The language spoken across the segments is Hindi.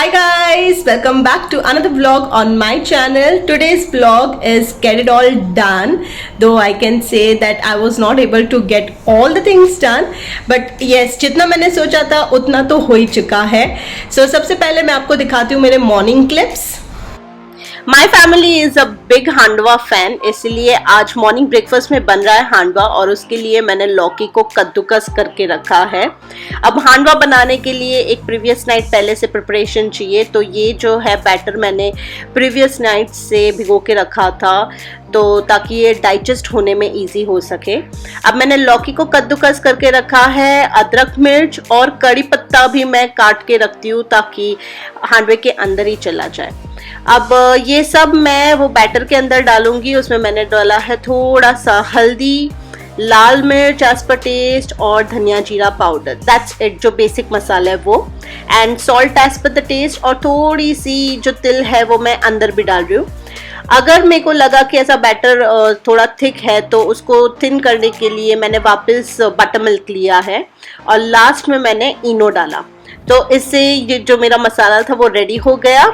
Hi guys, welcome back to another vlog on my channel. Today's vlog is get it all done. Though I can say that I was not able to get all the things done, but yes, जितना मैंने सोचा था उतना तो हो ही चुका है. So सबसे पहले मैं आपको दिखाती हूँ मेरे morning clips. My family is a big handvo fan, इसलिए आज मॉर्निंग ब्रेकफास्ट में बन रहा है हांडवा और उसके लिए मैंने लौकी को कद्दूकस करके रखा है. अब हांडवा बनाने के लिए एक प्रीवियस नाइट पहले से प्रिपरेशन चाहिए, तो ये जो है बैटर मैंने प्रीवियस नाइट से भिगो के रखा था तो ताकि ये डाइजेस्ट होने में इजी हो सके. अब मैंने लौकी को कद्दूकस करके रखा है, अदरक मिर्च और कड़ी पत्ता भी मैं काट के रखती हूँ ताकि हांडवे के अंदर ही चला जाए. अब ये सब मैं वो बैटर के अंदर डालूंगी. उसमें मैंने डाला है थोड़ा सा हल्दी, लाल मिर्च एज पर टेस्ट और धनिया जीरा पाउडर. दैट्स इट, जो बेसिक मसाला है वो. And salt as per the taste और थोड़ी सी जो तिल है वो मैं अंदर भी डाल रही हूँ. अगर मेरे को लगा कि ऐसा बैटर थोड़ा थिक है तो उसको थिन करने के लिए मैंने वापस बटर मिल्क लिया है और लास्ट में मैंने इनो डाला. तो इससे ये जो मेरा मसाला था वो रेडी हो गया.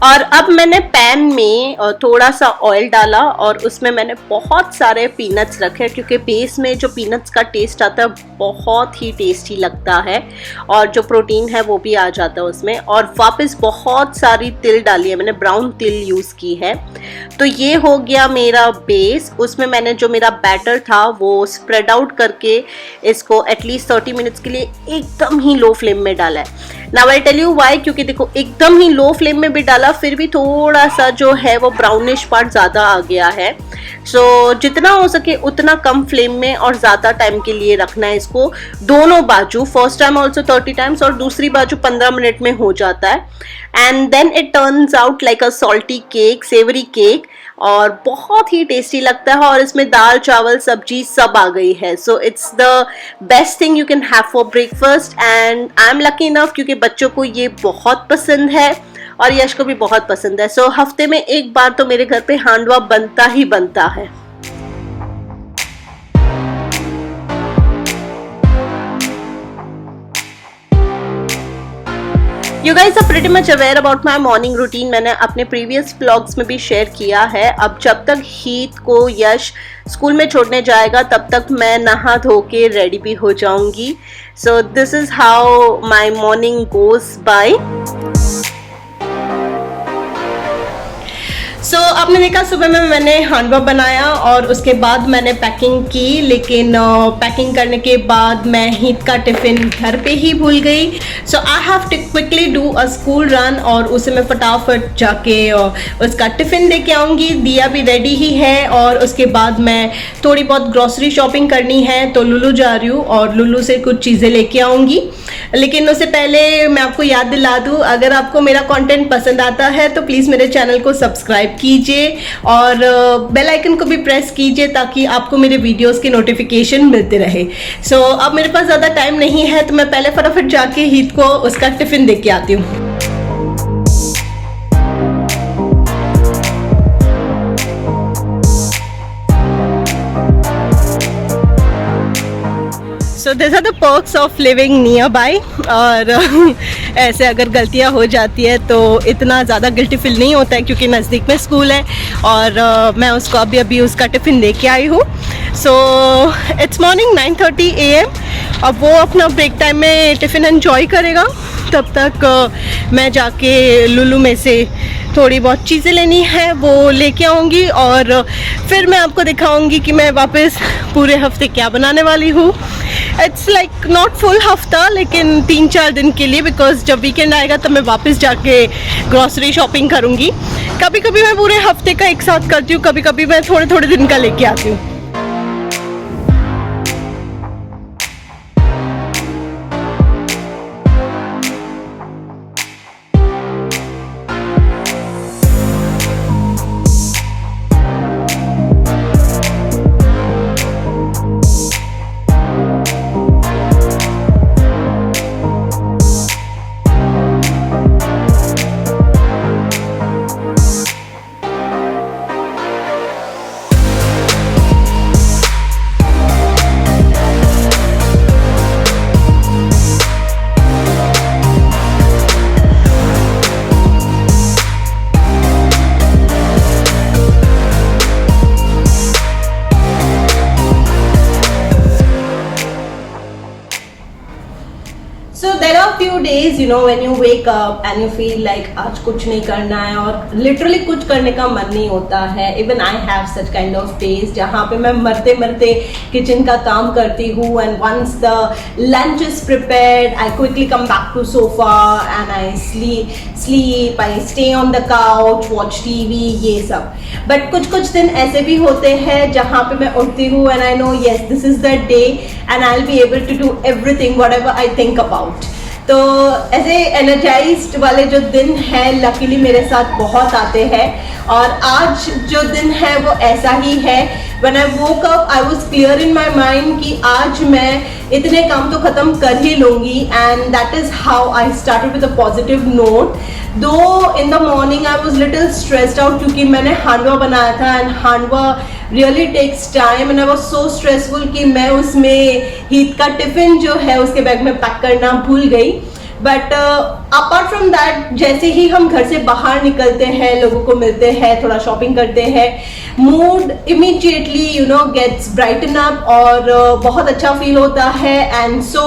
और अब मैंने पैन में थोड़ा सा ऑयल डाला और उसमें मैंने बहुत सारे पीनट्स रखे क्योंकि बेस में जो पीनट्स का टेस्ट आता है बहुत ही टेस्टी लगता है और जो प्रोटीन है वो भी आ जाता है उसमें. और वापस बहुत सारी तिल डाली है मैंने, ब्राउन तिल यूज़ की है. तो ये हो गया मेरा बेस. उसमें मैंने जो मेरा बैटर था वो स्प्रेड आउट करके इसको एटलीस्ट 30 मिनट्स के लिए एकदम ही लो फ्लेम में डाला है. Now I tell you why, क्योंकि देखो एकदम ही लो फ्लेम में भी डाला फिर भी थोड़ा सा जो है वो ब्राउनिश पार्ट ज़्यादा आ गया है. सो जितना हो सके उतना कम फ्लेम में और ज़्यादा टाइम के लिए रखना है इसको. दोनों बाजू, फर्स्ट टाइम ऑल्सो 30 टाइम्स और दूसरी बाजू 15 मिनट में हो जाता है. And then it turns out like a salty cake, savoury cake, और बहुत ही टेस्टी लगता है. और इसमें दाल चावल सब्जी सब आ गई है. So it's the best thing you can have for breakfast. And I am lucky enough क्योंकि बच्चों को ये बहुत पसंद है और यश को भी बहुत पसंद है. सो हफ्ते में एक बार तो मेरे घर पे हांडवा बनता ही बनता है. You guys are pretty much aware about my morning routine. मैंने अपने previous vlogs में भी शेयर किया है. अब जब तक हीत को यश स्कूल में छोड़ने जाएगा तब तक मैं नहा धो के रेडी भी हो जाऊंगी. So this is how my morning goes by. सो आपने देखा सुबह में मैंने हांडवा बनाया और उसके बाद मैंने पैकिंग की, लेकिन पैकिंग करने के बाद मैं हीत का टिफ़िन घर पे ही भूल गई. So I have to quickly do a school run और उसे मैं फटाफट जाके उसका टिफ़िन दे के आऊँगी. दिया भी रेडी ही है और उसके बाद मैं थोड़ी बहुत ग्रॉसरी शॉपिंग करनी है तो लुलू जा रही हूँ और लुलू से कुछ चीज़ें लेके आऊँगी. लेकिन उससे पहले मैं आपको याद दिला दूँ, अगर आपको मेरा कंटेंट पसंद आता है तो प्लीज़ मेरे चैनल को सब्सक्राइब कीजिए और बेल आइकन को भी प्रेस कीजिए ताकि आपको मेरे वीडियोस के नोटिफिकेशन मिलते रहे. सो अब मेरे पास ज़्यादा टाइम नहीं है तो मैं पहले फटाफट जाके हीत को उसका टिफ़िन दे के आती हूँ. So these are the perks of living nearby. और ऐसे अगर गलतियाँ हो जाती है तो इतना ज़्यादा गिल्टी फील नहीं होता है क्योंकि नज़दीक में स्कूल है और मैं उसको अभी उसका टिफ़िन दे के आई हूँ. So it's morning 9:30 AM. अब वो अपना ब्रेक टाइम में टिफ़िन एंजॉय करेगा, तब तक मैं जाके लुलू में से थोड़ी बहुत चीज़ें लेनी है वो लेके आऊँगी और फिर मैं आपको दिखाऊँगी कि मैं वापस पूरे हफ्ते क्या बनाने वाली हूँ. इट्स लाइक नॉट फुल हफ्ता लेकिन 3-4 दिन के लिए, बिकॉज जब वीकेंड आएगा तब मैं वापस जाके ग्रॉसरी शॉपिंग करूँगी. कभी कभी मैं पूरे हफ्ते का एक साथ करती हूँ, कभी कभी मैं थोड़े थोड़े दिन का लेके आती हूँ. few days, you know, when you wake up and you feel like आज कुछ नहीं करना है और literally कुछ करने का मन नहीं होता है. Even I have such kind of days जहाँ पे मैं मरते मरते किचन का काम करती हूँ, and once the lunch is prepared, I quickly come back to sofa and I sleep, I stay on the couch, watch TV, ये सब. But कुछ दिन ऐसे भी होते हैं जहाँ पे मैं उठती हूँ and I know yes, this is the day and I'll be able to do everything whatever I think about. तो ऐसे एनर्जाइज्ड वाले जो दिन है लकीली मेरे साथ बहुत आते हैं और आज जो दिन है वो ऐसा ही है. When I woke up, I was clear in my mind कि आज मैं इतने काम तो ख़त्म कर ही लूँगी and that is how I started with a positive note. Though in the morning I was little stressed out क्योंकि मैंने हांडवा बनाया था and handvo really takes time and I was so stressful कि मैं उसमें हीत का टिफिन जो है उसके बैग में पैक करना भूल गई. बट अपार्ट फ्रॉम दैट जैसे ही हम घर से बाहर निकलते हैं, लोगों को मिलते हैं, थोड़ा शॉपिंग करते हैं, mood immediately you know gets brighten up और बहुत अच्छा फील होता है. And so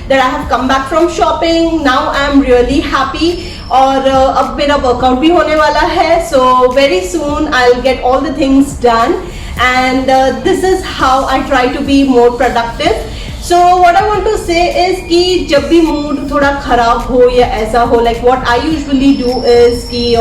that I have come back from shopping, now I am really happy. और अब मेरा वर्कआउट भी होने वाला है, so very soon I will get all the things done and this is how I try to be more productive. So what I want to say is कि जब भी मूड थोड़ा खराब हो या ऐसा हो, like what I usually do is कि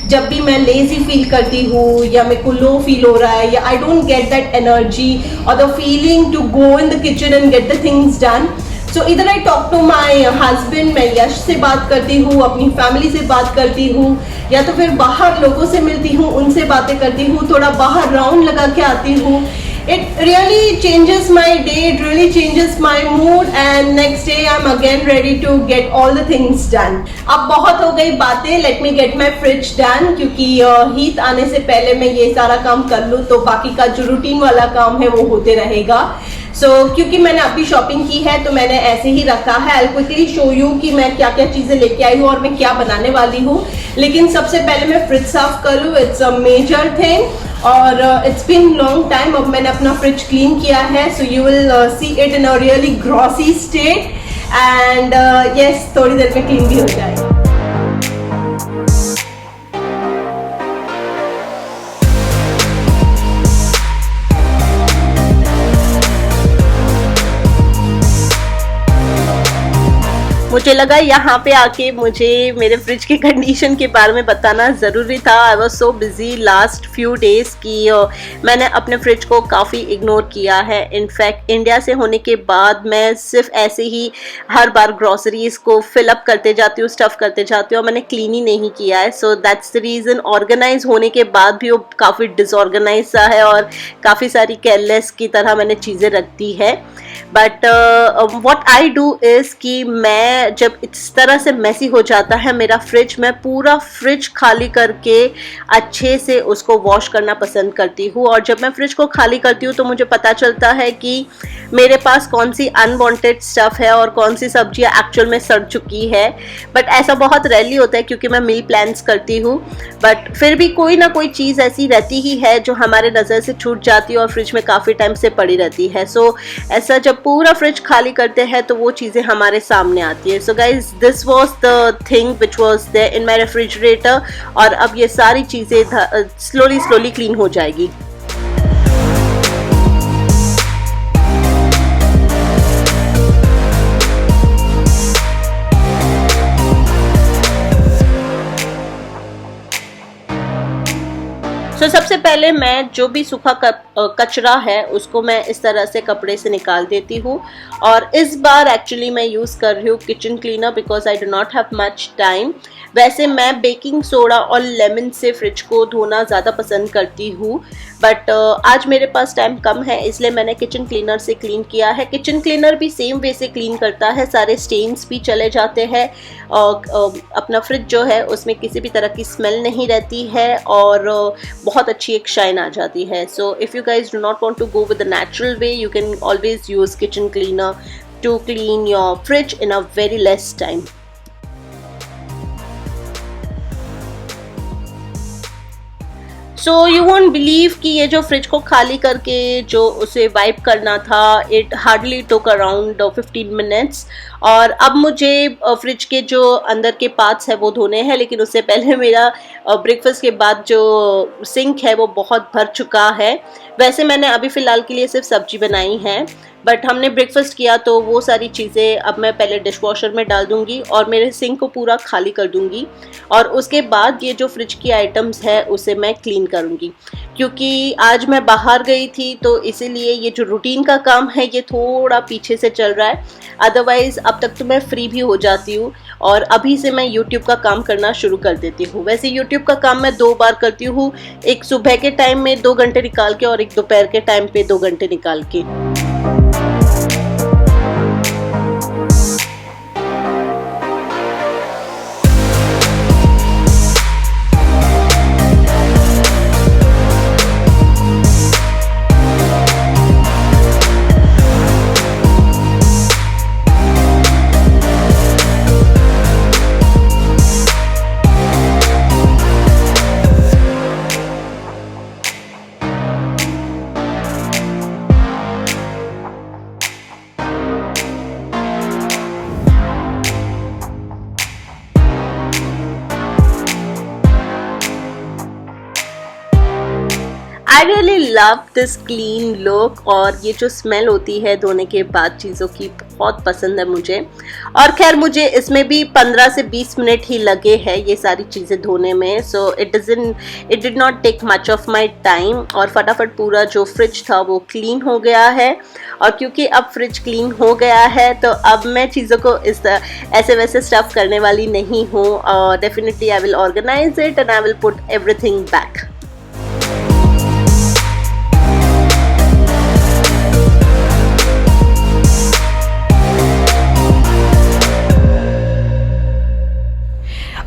जब भी मैं लेजी फील करती हूँ या मेरे को लो फील हो रहा है या I don't get that energy और the feeling to go in the kitchen and get the things done, so इधर I talk to my husband, मैं यश से बात करती हूँ, अपनी फैमिली से बात करती हूँ या तो फिर बाहर लोगों से मिलती हूँ, उनसे बातें करती हूँ, थोड़ा बाहर राउंड लगा के आती हूँ. It really changes my day, it really changes my mood and next day I'm again ready to get all the things done. अब बहुत हो गई बातें, let me get my fridge done क्योंकि हीत आने से पहले मैं ये सारा काम कर लूँ तो बाकी का जो रूटीन वाला काम है वो होते रहेगा. क्योंकि मैंने अभी शॉपिंग की है तो मैंने ऐसे ही रखा है. I'll quickly show you कि मैं क्या क्या चीज़ें लेके आई हूँ और मैं क्या बनाने वाली हूँ. लेकिन सबसे पहले मैं फ्रिज साफ कर लूँ, इट्स अ मेजर थिंग और इट्स बीन लॉन्ग टाइम. अब मैंने अपना फ्रिज क्लीन किया है, so you will see it in a really glossy state and yes थोड़ी देर में क्लीन भी हो जाएगा. मुझे लगा यहाँ पे आके मुझे मेरे फ्रिज की कंडीशन के बारे में बताना ज़रूरी था. I was so busy last few days कि मैंने अपने फ्रिज को काफ़ी इग्नोर किया है. इनफैक्ट इंडिया से होने के बाद मैं सिर्फ ऐसे ही हर बार ग्रॉसरीज को फिलअप करते जाती हूँ, स्टफ़ करते जाती हूँ और मैंने क्लीन ही नहीं किया है. So that's the reason. Organise होने के बाद भी वो काफ़ी डिसऑर्गेनाइज सा है और काफ़ी सारी केयरलेस की तरह मैंने चीज़ें रख दी है. But what I do is कि मैं जब इस तरह से मैसी हो जाता है मेरा फ्रिज, मैं पूरा फ्रिज खाली करके अच्छे से उसको वॉश करना पसंद करती हूँ. और जब मैं फ्रिज को खाली करती हूँ तो मुझे पता चलता है कि मेरे पास कौन सी अनवांटेड स्टफ़ है और कौन सी सब्जियाँ एक्चुअल में सड़ चुकी है. बट ऐसा बहुत रेयरली होता है क्योंकि मैं मील प्लान्स करती हूँ. बट फिर भी कोई ना कोई चीज़ ऐसी रहती ही है जो हमारे नज़र से छूट जाती है और फ्रिज में काफ़ी टाइम से पड़ी रहती है. सो ऐसा जब पूरा फ्रिज खाली करते हैं तो वो चीज़ें हमारे सामने आती है. So guys this was the thing which was there in my refrigerator और अब ये सारी चीज़ें स्लोली क्लीन हो जाएगी. सबसे पहले मैं जो भी सूखा कचरा है उसको मैं इस तरह से कपड़े से निकाल देती हूँ. और इस बार एक्चुअली मैं यूज़ कर रही हूँ kitchen cleaner because I do not have much time. वैसे मैं बेकिंग सोडा और लेमन से फ्रिज को धोना ज़्यादा पसंद करती हूँ बट आज मेरे पास टाइम कम है इसलिए मैंने किचन क्लीनर से क्लीन किया है. किचन क्लीनर भी सेम वे से क्लीन करता है, सारे स्टेन्स भी चले जाते हैं और अपना फ्रिज जो है उसमें किसी भी तरह की स्मेल नहीं रहती है और बहुत अच्छी एक शाइन आ जाती है. So if you guys do not want to go with the natural way you can always use kitchen cleaner to clean your fridge in a very less time. So you won't believe कि ये जो फ्रिज को खाली करके जो उसे वाइप करना था, it hardly took around 15 minutes. और अब मुझे फ्रिज के जो अंदर के पार्ट्स है वो धोने हैं, लेकिन उससे पहले मेरा ब्रेकफास्ट के बाद जो सिंक है वो बहुत भर चुका है। वैसे मैंने अभी फ़िलहाल के लिए सिर्फ सब्जी बनाई है, बट हमने ब्रेकफास्ट किया तो वो सारी चीज़ें अब मैं पहले डिश वॉशर में डाल दूंगी और मेरे सिंक को पूरा खाली कर दूंगी। और उसके बाद ये जो फ्रिज की आइटम्स है उसे मैं क्लीन करूंगी, क्योंकि आज मैं बाहर गई थी तो इसीलिए ये जो रूटीन का काम है ये थोड़ा पीछे से चल रहा है। अदरवाइज़ अब तक तो मैं फ्री भी हो जाती हूँ और अभी से मैं यूट्यूब का काम करना शुरू कर देती हूँ। वैसे यूट्यूब का काम मैं 2 बार करती हूँ, एक सुबह के टाइम में 2 घंटे निकाल के और एक दोपहर के टाइम पे 2 घंटे निकाल के। I really love this clean look, और ये जो स्मेल होती है धोने के बाद चीज़ों की बहुत पसंद है मुझे। और खैर मुझे इसमें भी 15 से 20 मिनट ही लगे हैं ये सारी चीज़ें धोने में। So it did not take much of my time, और फटाफट पूरा जो फ्रिज था वो क्लीन हो गया है। और क्योंकि अब फ्रिज क्लीन हो गया है तो अब मैं चीज़ों को इस ऐसे वैसे स्टफ करने वाली नहीं हूँ। Definitely I will organise it and I will put everything back.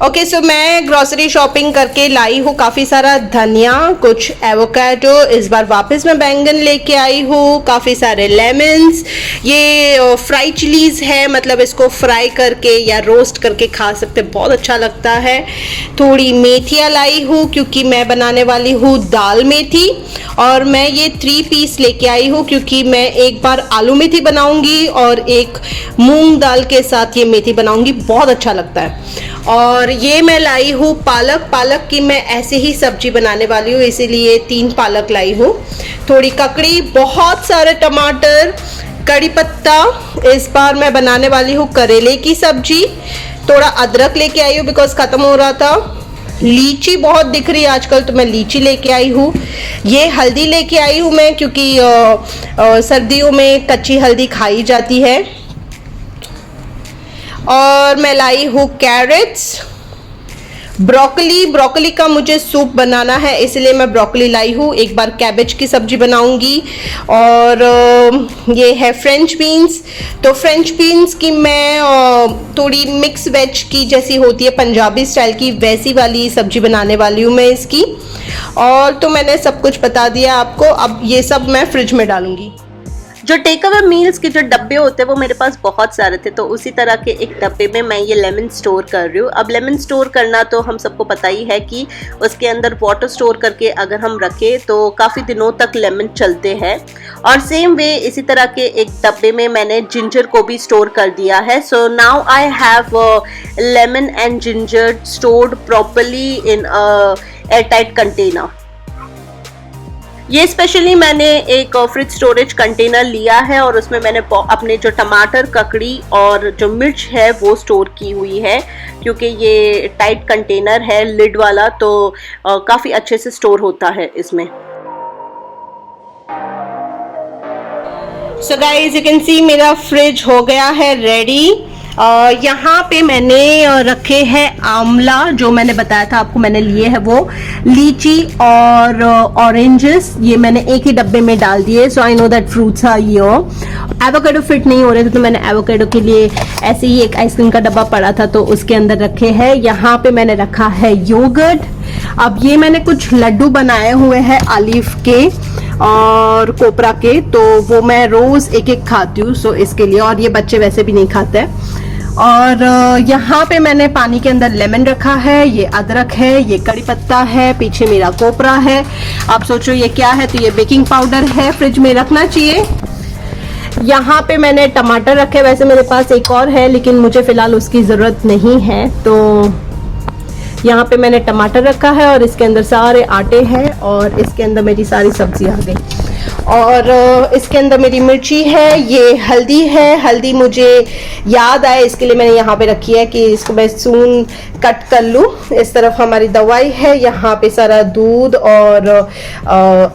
Okay, so मैं ग्रॉसरी शॉपिंग करके लाई हूँ काफ़ी सारा धनिया, कुछ एवोकाडो, इस बार वापस मैं बैंगन लेके आई हूँ, काफ़ी सारे लेमन्स, ये फ्राई चिलीज़ है, मतलब इसको फ्राई करके या रोस्ट करके खा सकते, बहुत अच्छा लगता है। थोड़ी मेथियाँ लाई हूँ क्योंकि मैं बनाने वाली हूँ दाल मेथी, और मैं ये 3 पीस लेके आई हूँ क्योंकि मैं एक बार आलू मेथी बनाऊँगी और एक मूंग दाल के साथ ये मेथी बनाऊँगी, बहुत अच्छा लगता है। और ये मैं लाई हूँ पालक की मैं ऐसे ही सब्जी बनाने वाली हूँ, इसीलिए 3 पालक लाई हूँ। थोड़ी ककड़ी, बहुत सारे टमाटर, कड़ी पत्ता, इस बार मैं बनाने वाली हूँ करेले की सब्जी। थोड़ा अदरक लेके आई हूँ बिकॉज ख़त्म हो रहा था। लीची बहुत दिख रही है आजकल तो मैं लीची लेके आई हूँ। ये हल्दी लेके आई हूँ मैं क्योंकि सर्दियों में कच्ची हल्दी खाई जाती है। और मैं लाई हूँ कैरेट्स, ब्रोकली का मुझे सूप बनाना है इसलिए मैं ब्रोकली लाई हूँ। एक बार कैबेज की सब्जी बनाऊंगी। और ये है फ्रेंच बीन्स, तो फ्रेंच बीन्स की मैं थोड़ी मिक्स वेज की जैसी होती है पंजाबी स्टाइल की, वैसी वाली सब्जी बनाने वाली हूँ मैं इसकी। और तो मैंने सब कुछ बता दिया आपको, अब ये सब मैं फ्रिज में डालूंगी। जो टेक अवे मील्स के जो डब्बे होते हैं वो मेरे पास बहुत सारे थे, तो उसी तरह के एक डब्बे में मैं ये लेमन स्टोर कर रही हूँ। अब लेमन स्टोर करना तो हम सबको पता ही है कि उसके अंदर वाटर स्टोर करके अगर हम रखें तो काफ़ी दिनों तक लेमन चलते हैं। और सेम वे इसी तरह के एक डब्बे में मैंने जिंजर को भी स्टोर कर दिया है। So now I have lemon and ginger stored properly in airtight container. ये स्पेशली मैंने एक फ्रिज स्टोरेज कंटेनर लिया है और उसमें मैंने अपने जो टमाटर, ककड़ी और जो मिर्च है वो स्टोर की हुई है, क्योंकि ये टाइट कंटेनर है लिड वाला, तो काफ़ी अच्छे से स्टोर होता है इसमें। So guys you can see मेरा फ्रिज हो गया है रेडी। यहाँ पे मैंने रखे हैं आंवला, जो मैंने बताया था आपको मैंने लिए है वो, लीची और ऑरेंजेस, ये मैंने एक ही डब्बे में डाल दिए। So I know that fruits are here. Avocado fit नहीं हो रहे थे तो मैंने एवोकाडो के लिए ऐसे ही एक आइसक्रीम का डब्बा पड़ा था तो उसके अंदर रखे हैं। यहाँ पे मैंने रखा है योगर्ट। अब ये मैंने कुछ लड्डू बनाए हुए हैं ऑलिव के और कोपरा के, तो वो मैं रोज एक एक खाती हूँ, सो इसके लिए। और ये बच्चे वैसे भी नहीं खाते हैं। और यहाँ पे मैंने पानी के अंदर लेमन रखा है, ये अदरक है, ये कड़ी पत्ता है, पीछे मेरा कोपरा है। आप सोचो ये क्या है, तो ये बेकिंग पाउडर है, फ्रिज में रखना चाहिए। यहाँ पे मैंने टमाटर रखे, वैसे मेरे पास एक और है लेकिन मुझे फ़िलहाल उसकी ज़रूरत नहीं है। तो यहाँ पे मैंने टमाटर रखा है और इसके अंदर सारे आटे हैं और इसके अंदर मेरी सारी सब्जी आ गई। और इसके अंदर मेरी मिर्ची है, ये हल्दी है, हल्दी मुझे याद आए इसके लिए मैंने यहाँ पे रखी है कि इसको मैं सून कट कर लूँ। इस तरफ हमारी दवाई है, यहाँ पे सारा दूध और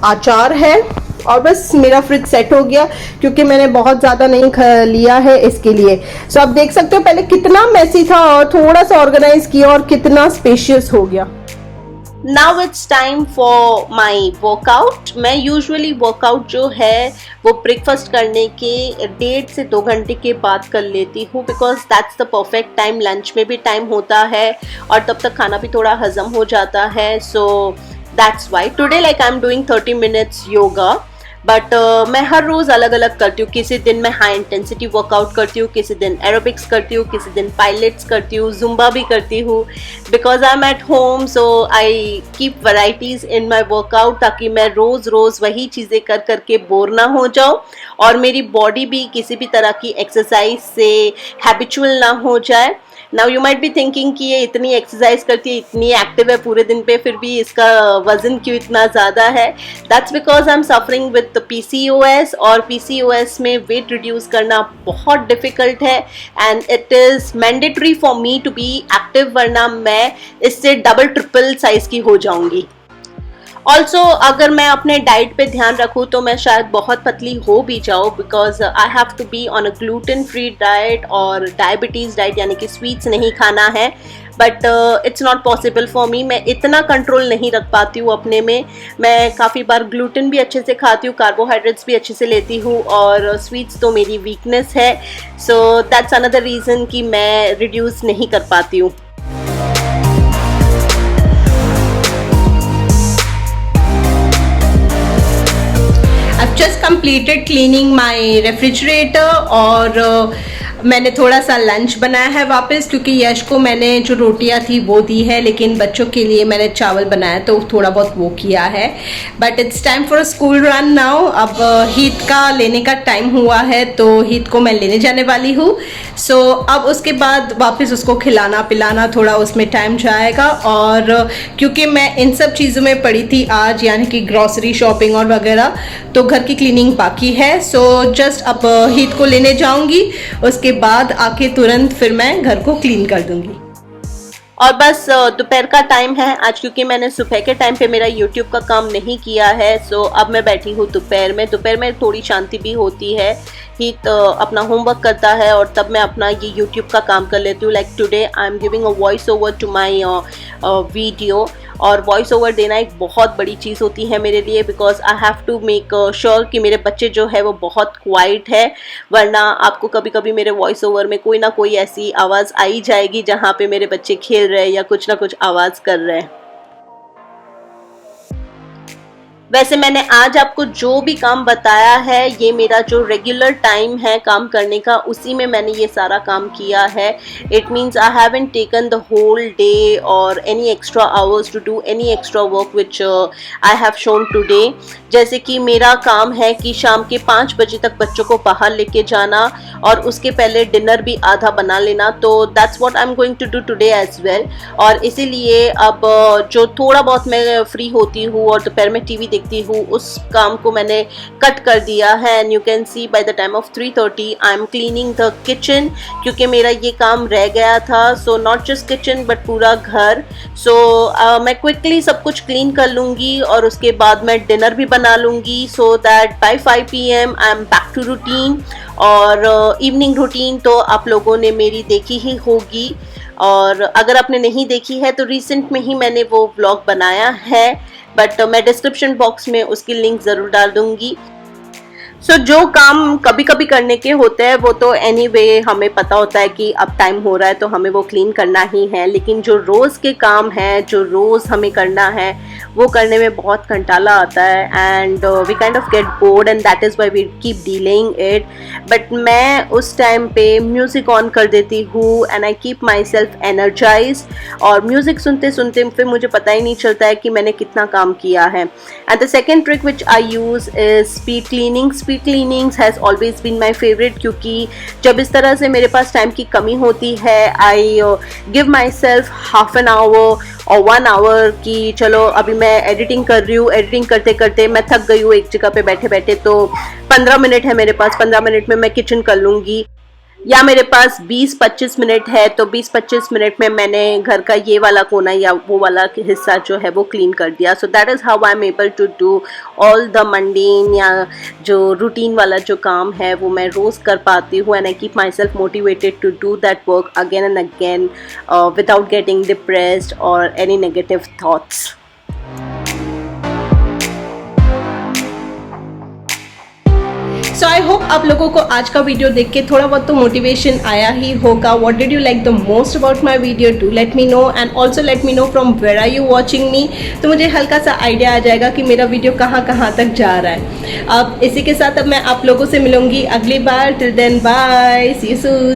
अचार है और बस मेरा फ्रिज सेट हो गया क्योंकि मैंने बहुत ज़्यादा नहीं लिया है इसके लिए। सो आप देख सकते हो पहले कितना मैसी था और थोड़ा सा ऑर्गेनाइज किया और कितना स्पेशियस हो गया। Now it's time for my workout. मैं यूजुअली वर्कआउट जो है वो ब्रेकफास्ट करने के 1.5 से 2 घंटे के बाद कर लेती हूँ, because that's the perfect time. Lunch में भी टाइम होता है और तब तक खाना भी थोड़ा हजम हो जाता है। So that's why today like I am doing 30 minutes yoga. But मैं हर रोज़ अलग अलग करती हूँ। किसी दिन मैं हाई इंटेंसिटी वर्कआउट करती हूँ, किसी दिन एरोबिक्स करती हूँ, किसी दिन पायलट्स करती हूँ, जुम्बा भी करती हूँ। Because I M at home so I keep varieties in my workout, ताकि मैं रोज़ रोज़ वही चीज़ें कर करके बोर ना हो जाऊँ और मेरी बॉडी भी किसी भी तरह की एक्सरसाइज से हैबिचुअल ना हो जाए। Now you might be thinking कि ये इतनी एक्सरसाइज करती है, इतनी एक्टिव है पूरे दिन पे, फिर भी इसका वजन क्यों इतना ज़्यादा है? That's because I am suffering with PCOS और PCOS में वेट रिड्यूस करना बहुत डिफ़िकल्ट है and it is mandatory for me to be active, वरना मैं इससे डबल ट्रिपल साइज़ की हो जाऊंगी। ऑल्सो अगर मैं अपने डाइट पे ध्यान रखूँ तो मैं शायद बहुत पतली हो भी जाऊँ, because I have to be on a gluten free diet और डायबिटीज़ डाइट, यानी कि स्वीट्स नहीं खाना है। But it's not possible for me. मैं इतना कंट्रोल नहीं रख पाती हूँ अपने में। मैं काफ़ी बार ग्लूटेन भी अच्छे से खाती हूँ, कार्बोहाइड्रेट्स भी अच्छे से लेती हूँ और स्वीट्स तो मेरी वीकनेस है। सो दैट्स अनदर रीज़न कि मैं रिड्यूस नहीं कर पाती हूँ। I've just completed cleaning my refrigerator और मैंने थोड़ा सा लंच बनाया है वापस, क्योंकि यश को मैंने जो रोटियां थी वो दी है, लेकिन बच्चों के लिए मैंने चावल बनाया तो थोड़ा बहुत वो किया है। But it's time for school run now. अब हीत का लेने का टाइम हुआ है तो हीत को मैं लेने जाने वाली हूँ। सो अब उसके बाद वापस उसको खिलाना पिलाना थोड़ा उसमें टाइम जाएगा। और क्योंकि मैं इन सब चीज़ों में पड़ी थी आज, यानी कि ग्रॉसरी शॉपिंग और वगैरह, तो घर की क्लीनिंग बाकी है। सो जस्ट अब हीत को लेने जाऊंगी, उसके बाद आके तुरंत फिर मैं घर को क्लीन कर दूंगी। और बस दोपहर का टाइम है आज, क्योंकि मैंने सुबह के टाइम पे मेरा YouTube का काम नहीं किया है। सो अब मैं बैठी हूँ दोपहर में। दोपहर में थोड़ी शांति भी होती है। हीत अपना होमवर्क करता है और तब मैं अपना ये YouTube का काम कर लेती हूँ। Like today I am giving a voice over to my video, और वॉइस ओवर देना एक बहुत बड़ी चीज़ होती है मेरे लिए, because I have to make sure कि मेरे बच्चे जो है वो बहुत क्वाइट है, वरना आपको कभी कभी मेरे वॉइस ओवर में कोई ना कोई ऐसी आवाज़ आई जाएगी जहाँ पे मेरे बच्चे खेल रहे हैं या कुछ ना कुछ आवाज़ कर रहे हैं। वैसे मैंने आज आपको जो भी काम बताया है, ये मेरा जो रेगुलर टाइम है काम करने का, उसी में मैंने ये सारा काम किया है। It means I haven't taken the whole day और any extra hours to do any extra work which I have shown today. जैसे कि मेरा काम है कि शाम के 5 बजे तक बच्चों को बाहर लेके जाना और उसके पहले डिनर भी आधा बना लेना। तो that's what I am going to do today as well. और इसीलिए अब जो थोड़ा बहुत मैं फ्री होती हूँ और दोपहर में टीवी देखती हूँ, उस काम को मैंने कट कर दिया है। And you can see by the time of 3:30 I am cleaning the kitchen, क्योंकि मेरा ये काम रह गया था। So not just kitchen but पूरा घर। सो मैं क्विकली सब कुछ क्लीन कर लूँगी और उसके बाद मैं डिनर भी बना लूँगी, so that by 5 PM I am back to routine. और इवनिंग रूटीन तो आप लोगों ने मेरी देखी ही होगी, और अगर आपने नहीं देखी है तो रिसेंट में ही मैंने वो व्लॉग बनाया है, बट मैं डिस्क्रिप्शन बॉक्स में उसकी लिंक ज़रूर डाल दूँगी। जो काम कभी कभी करने के होते हैं वो तो एनीवे हमें पता होता है कि अब टाइम हो रहा है तो हमें वो क्लीन करना ही है, लेकिन जो रोज़ के काम हैं जो रोज़ हमें करना है वो करने में बहुत कंटाला आता है and we kind of get bored and that is why we keep delaying it. But मैं उस टाइम पे म्यूज़िक ऑन कर देती हूँ and I keep myself energise, और म्यूज़िक सुनते सुनते फिर मुझे पता ही नहीं चलता है कि मैंने कितना काम किया है। And the second trick which I use is speed cleaning. Speed cleanings has always been my favourite, क्योंकि जब इस तरह से मेरे पास टाइम की कमी होती है I give my self half an hour और 1 आवर की चलो अभी मैं एडिटिंग कर रही हूँ, एडिटिंग करते करते मैं थक गई हूँ एक जगह पे बैठे बैठे, तो 15 मिनट है मेरे पास, 15 मिनट में मैं किचन कर लूँगी, या मेरे पास 20-25 मिनट है तो 20-25 मिनट में मैंने घर का ये वाला कोना या वो वाला हिस्सा जो है वो क्लीन कर दिया। So that is how I am able to do all the mundane या जो रूटीन वाला जो काम है वो मैं रोज़ कर पाती हूँ and I keep myself motivated to do that work again and again without getting depressed और any negative thoughts. So I hope आप लोगों को आज का वीडियो देख के थोड़ा बहुत तो मोटिवेशन आया ही होगा। What did you like the most about my video, do let me know and also let me know from where are you watching me, तो मुझे हल्का सा आइडिया आ जाएगा कि मेरा वीडियो कहाँ कहाँ तक जा रहा है। अब इसी के साथ अब मैं आप लोगों से मिलूंगी अगली बार। Till then bye, see you soon.